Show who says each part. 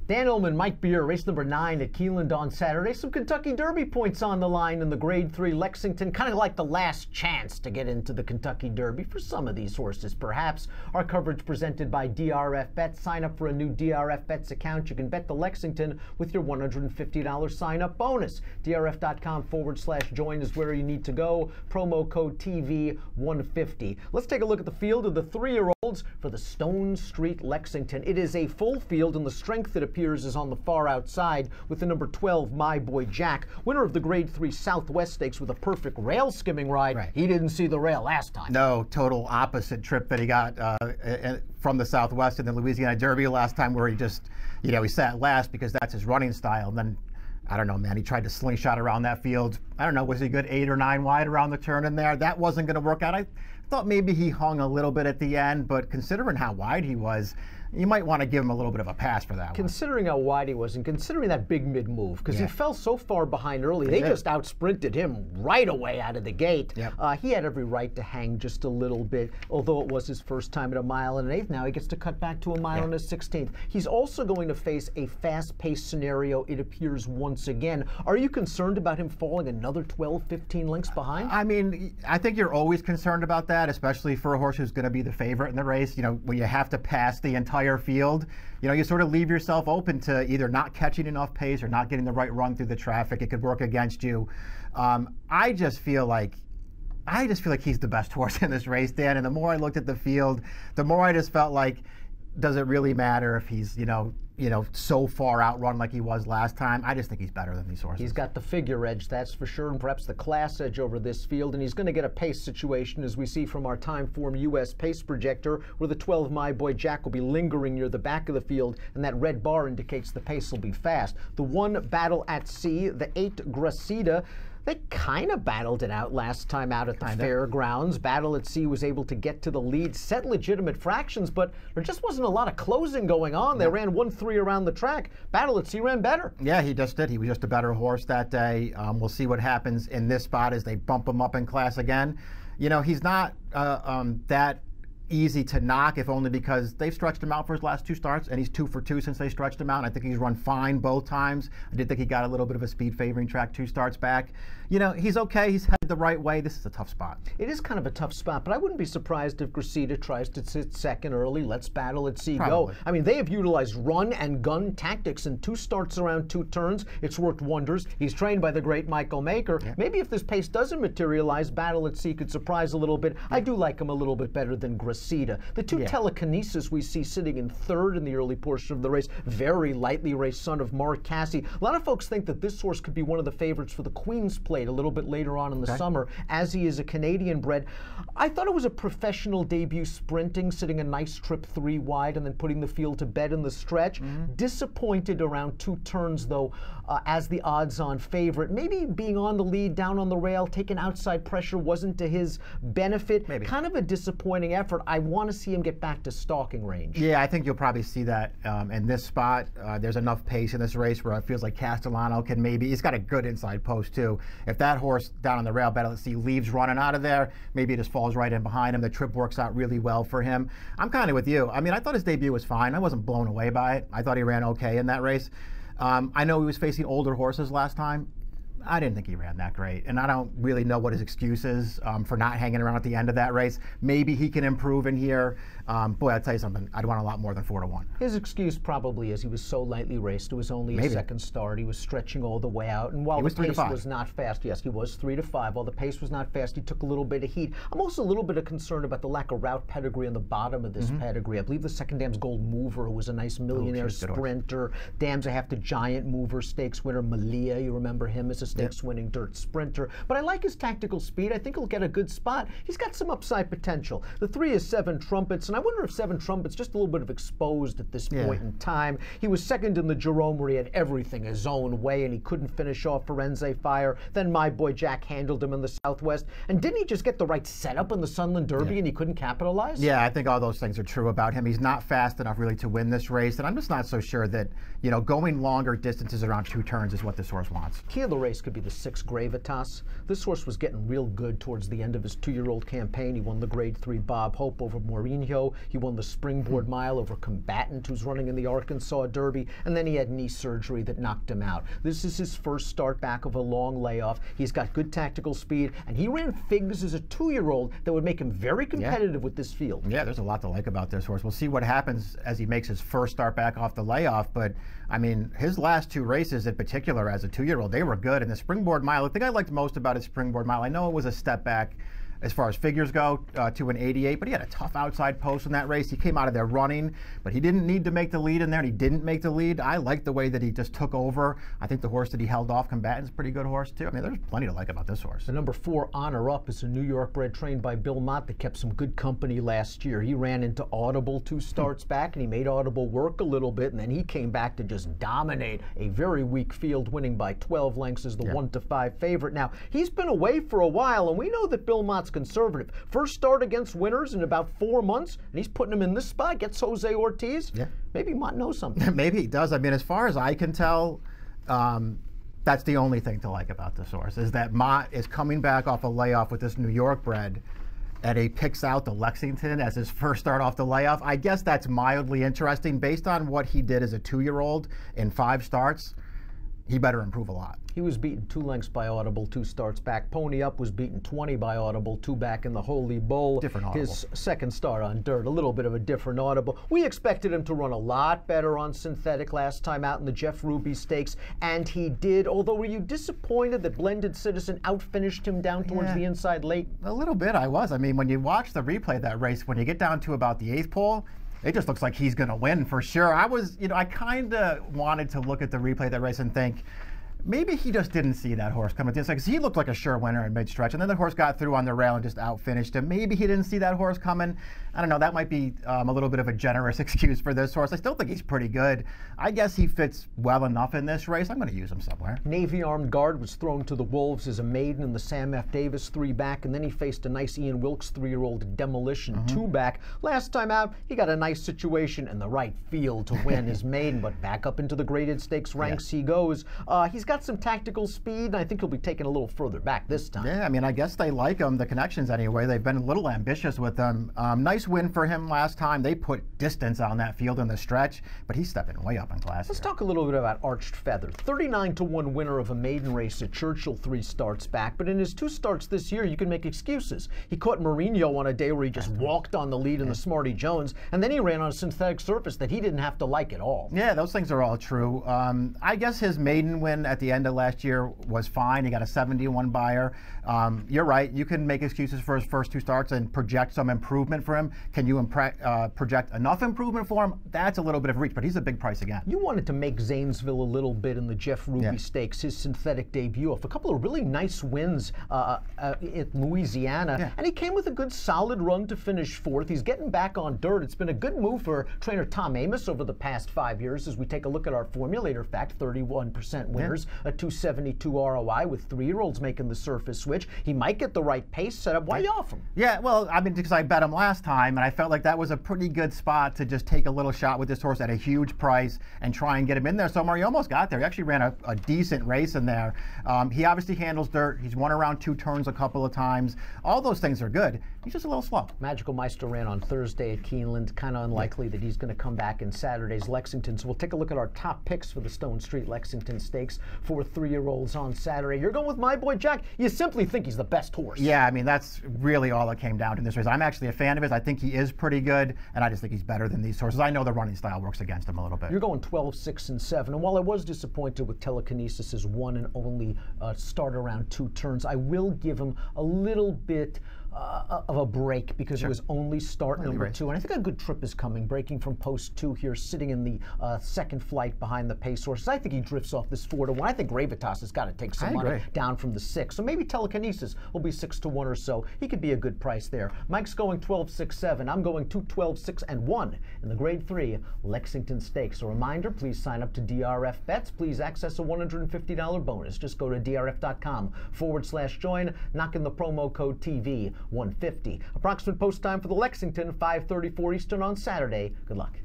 Speaker 1: Dan Illman, Mike Beer, race number 9 at Keeneland on Saturday. Some Kentucky Derby points on the line in the Grade 3 Lexington. Kind of like the last chance to get into the Kentucky Derby for some of these horses, perhaps. Our coverage presented by DRF Bets. Sign up for a new DRF Bets account. You can bet the Lexington with your $150 sign-up bonus. DRF.com/join is where you need to go. Promo code TV150. Let's take a look at the field of the 3-year-olds for the Stone Street Lexington. It is a full field, and the strength that appears is on the far outside with the number 12, My Boy Jack, winner of the Grade 3 Southwest Stakes with a perfect rail skimming ride. Right. He didn't see the rail last time.
Speaker 2: No, total opposite trip that he got from the Southwest in the Louisiana Derby last time, where he just, he sat last because that's his running style. And then, I don't know, man, he tried to slingshot around that field. I don't know, was he good 8 or 9 wide around the turn in there? That wasn't going to work out. I thought maybe he hung a little bit at the end, but considering how wide he was, you might want to give him a little bit of a pass for that one.
Speaker 1: Considering how wide he was and considering that big mid-move, because he fell so far behind early, they just out-sprinted him right away out of the gate. Yep. He had every right to hang just a little bit, although it was his first time at 1 1/8. Now he gets to cut back to 1 1/16. He's also going to face a fast-paced scenario, it appears, once again. Are you concerned about him falling another 12, 15 lengths behind?
Speaker 2: I mean, I think you're always concerned about that, especially for a horse who's going to be the favorite in the race. When you have to pass the entire field, you sort of leave yourself open to either not catching enough pace or not getting the right run through the traffic. It could work against you. I just feel like he's the best horse in this race, Dan. And the more I looked at the field, the more I just felt like, does it really matter if he's, so far outrun like he was last time? I just think he's better than these horses.
Speaker 1: He's got the figure edge, that's for sure, and perhaps the class edge over this field, and he's going to get a pace situation, as we see from our Timeform U.S. pace projector, where the 12 My Boy Jack will be lingering near the back of the field, and that red bar indicates the pace will be fast. The 1 Battle at Sea, the 8 Gracida, they kind of battled it out last time out at the fairgrounds. Battle at Sea was able to get to the lead, set legitimate fractions, but there just wasn't a lot of closing going on. They ran 1-3 around the track. Battle at Sea ran better.
Speaker 2: Yeah, he just did. He was just a better horse that day. We'll see what happens in this spot as they bump him up in class again. He's not that easy to knock, if only because they've stretched him out for his last 2 starts, and he's 2 for 2 since they stretched him out. And I think he's run fine both times. I did think he got a little bit of a speed favoring track 2 starts back. He's okay. He's headed the right way. This is a tough spot.
Speaker 1: It is kind of a tough spot, but I wouldn't be surprised if Gracida tries to sit second early. Let's Battle at Sea go. I mean, they have utilized run and gun tactics in 2 starts around 2 turns. It's worked wonders. He's trained by the great Michael Maker. Yeah. Maybe if this pace doesn't materialize, Battle at Sea could surprise a little bit. I do like him a little bit better than Gracida. The 2 Telekinesis we see sitting in 3rd in the early portion of the race, very lightly raced son of Mark Casse. A lot of folks think that this horse could be one of the favorites for the Queen's Plate a little bit later on in the summer, as he is a Canadian bred. I thought it was a professional debut sprinting, sitting a nice trip 3 wide and then putting the field to bed in the stretch. Disappointed around 2 turns, though, as the odds-on favorite. Maybe being on the lead, down on the rail, taking outside pressure wasn't to his benefit. Maybe. Kind of a disappointing effort. I want to see him get back to stalking range.
Speaker 2: Yeah, I think you'll probably see that in this spot. There's enough pace in this race where it feels like Castellano can maybe, he's got a good inside post too. If that horse down on the rail, Battle at Sea, leaves running out of there, maybe it just falls right in behind him. The trip works out really well for him. I'm kind of with you. I mean, I thought his debut was fine. I wasn't blown away by it. I thought he ran okay in that race. I know he was facing older horses last time. I didn't think he ran that great, and I don't really know what his excuse is for not hanging around at the end of that race. Maybe he can improve in here. Boy, I'll tell you something, I'd want a lot more than 4 to 1.
Speaker 1: His excuse probably is he was so lightly raced. It was only a second start. He was stretching all the way out, and while the pace was not fast, yes, he was 3 to 5. While the pace was not fast, he took a little bit of heat. I'm also a little bit concerned about the lack of route pedigree on the bottom of this pedigree. I believe the second Dam's Gold Mover, who was a nice millionaire sprinter. Dam's a Half the Giant Mover stakes winner, Malia, you remember him as a stakes-winning dirt sprinter. But I like his tactical speed. I think he'll get a good spot. He's got some upside potential. The 3 is 7 Trumpets, and I wonder if 7 Trumpets just a little bit of exposed at this point in time. He was second in the Jerome, where he had everything his own way, and he couldn't finish off Firenze Fire. Then My Boy Jack handled him in the Southwest. And didn't he just get the right setup in the Sunland Derby and he couldn't capitalize?
Speaker 2: Yeah, I think all those things are true about him. He's not fast enough really to win this race, and I'm just not so sure that, going longer distances around 2 turns is what this horse wants.
Speaker 1: Key of the race, could be the 6 Gravitas. This horse was getting real good towards the end of his 2-year-old campaign. He won the Grade 3 Bob Hope over Mourinho. He won the Springboard Mile over Combatant, who's running in the Arkansas Derby. And then he had knee surgery that knocked him out. This is his first start back of a long layoff. He's got good tactical speed, and he ran figs as a 2-year-old that would make him very competitive with this field.
Speaker 2: Yeah, there's a lot to like about this horse. We'll see what happens as he makes his first start back off the layoff, but I mean, his last 2 races in particular as a 2-year-old, they were good. And the Springboard Mile, the thing I liked most about his Springboard Mile, I know it was a step back as far as figures go to an 88, but he had a tough outside post in that race. He came out of there running, but he didn't need to make the lead in there, and he didn't make the lead. I like the way that he just took over. I think the horse that he held off, Combatant's a pretty good horse too. I mean, there's plenty to like about this horse.
Speaker 1: The number 4 Honor Up is a New York bred trained by Bill Mott that kept some good company last year. He ran into Audible 2 starts back, and he made Audible work a little bit, and then he came back to just dominate a very weak field, winning by 12 lengths as the 1-5 favorite. Now, he's been away for a while, and we know that Bill Mott's conservative. First start against winners in about 4 months, and he's putting him in this spot, gets Jose Ortiz. Yeah. Maybe Mott knows something.
Speaker 2: Maybe he does. I mean, as far as I can tell, that's the only thing to like about this horse, is that Mott is coming back off a layoff with this New York bred, and he picks out the Lexington as his first start off the layoff. I guess that's mildly interesting. Based on what he did as a 2-year-old in 5 starts, he better improve a lot.
Speaker 1: He was beaten 2 lengths by Audible 2 starts back. Pony Up was beaten 20 by Audible 2 back in the Holy Bowl.
Speaker 2: Different Audible.
Speaker 1: His second start on dirt, a little bit of a different Audible. We expected him to run a lot better on synthetic last time out in the Jeff Ruby Stakes, and he did. Although, were you disappointed that Blended Citizen outfinished him down towards the inside late?
Speaker 2: A little bit, I was. I mean, when you watch the replay of that race, when you get down to about the 8th pole, it just looks like he's going to win for sure. I kind of wanted to look at the replay of that race and think, maybe he just didn't see that horse coming. Because he looked like a sure winner in mid-stretch, and then the horse got through on the rail and just outfinished him. Maybe he didn't see that horse coming. I don't know. That might be a little bit of a generous excuse for this horse. I still think he's pretty good. I guess he fits well enough in this race. I'm going to use him somewhere.
Speaker 1: Navy Armed Guard was thrown to the wolves as a maiden in the Sam F. Davis 3 back, and then he faced a nice Ian Wilkes 3-year-old Demolition 2 back. Last time out, he got a nice situation and the right field to win his maiden, but back up into the graded stakes ranks he goes. He's got some tactical speed, and I think he'll be taken a little further back this time.
Speaker 2: Yeah, I mean, I guess they like him, the connections anyway. They've been a little ambitious with him. Nice win for him last time. They put distance on that field in the stretch, but he's stepping way up in class.
Speaker 1: Let's talk a little bit about Arched Feather. 39-1 winner of a maiden race at Churchill 3 starts back, but in his 2 starts this year, you can make excuses. He caught Mourinho on a day where he just walked on the lead in the Smarty Jones, and then he ran on a synthetic surface that he didn't have to like at all.
Speaker 2: Yeah, those things are all true. I guess his maiden win at the end of last year was fine. He got a 71 buyer. You're right. You can make excuses for his first 2 starts and project some improvement for him. Can you project enough improvement for him? That's a little bit of reach, but he's a big price again.
Speaker 1: You wanted to make Zanesville a little bit in the Jeff Ruby Stakes, his synthetic debut, off a couple of really nice wins in Louisiana, and he came with a good solid run to finish 4th. He's getting back on dirt. It's been a good move for trainer Tom Amos over the past 5 years as we take a look at our formulator fact, 31% winners, a 272 ROI with 3-year-olds making the surface switch. He might get the right pace set up. Why you off him?
Speaker 2: Yeah, well, I mean, because I bet him last time, and I felt like that was a pretty good spot to just take a little shot with this horse at a huge price and try and get him in there somewhere. He almost got there. He actually ran a decent race in there. He obviously handles dirt. He's won around 2 turns a couple of times. All those things are good. He's just a little slow.
Speaker 1: Magical Meister ran on Thursday at Keeneland. Kind of unlikely that he's going to come back in Saturday's Lexington. So we'll take a look at our top picks for the Stone Street Lexington Stakes for 3-year-olds on Saturday. You're going with my boy Jack. You simply think he's the best horse.
Speaker 2: Yeah, I mean, that's really all it came down to in this race. I'm actually a fan of his. I think he is pretty good, and I just think he's better than these horses. I know the running style works against him a little bit.
Speaker 1: You're going 12, 6, and 7. And while I was disappointed with Telekinesis' one and only start around 2 turns, I will give him a little bit of a break because it was only start number 2. And I think a good trip is coming, breaking from post 2 here, sitting in the second flight behind the pace horses. I think he drifts off this 4-1. I think Gravitas has got to take some money down from the 6. So maybe Telekinesis will be 6-1 or so. He could be a good price there. Mike's going 12, 6, 7. I'm going 2, 12, 6, and 1 in the Grade 3 Lexington Stakes. A reminder, please sign up to DRF Bets. Please access a $150 bonus. Just go to drf.com/join, knock in the promo code TV 150. Approximate post time for the Lexington, 5:34 Eastern on Saturday. Good luck.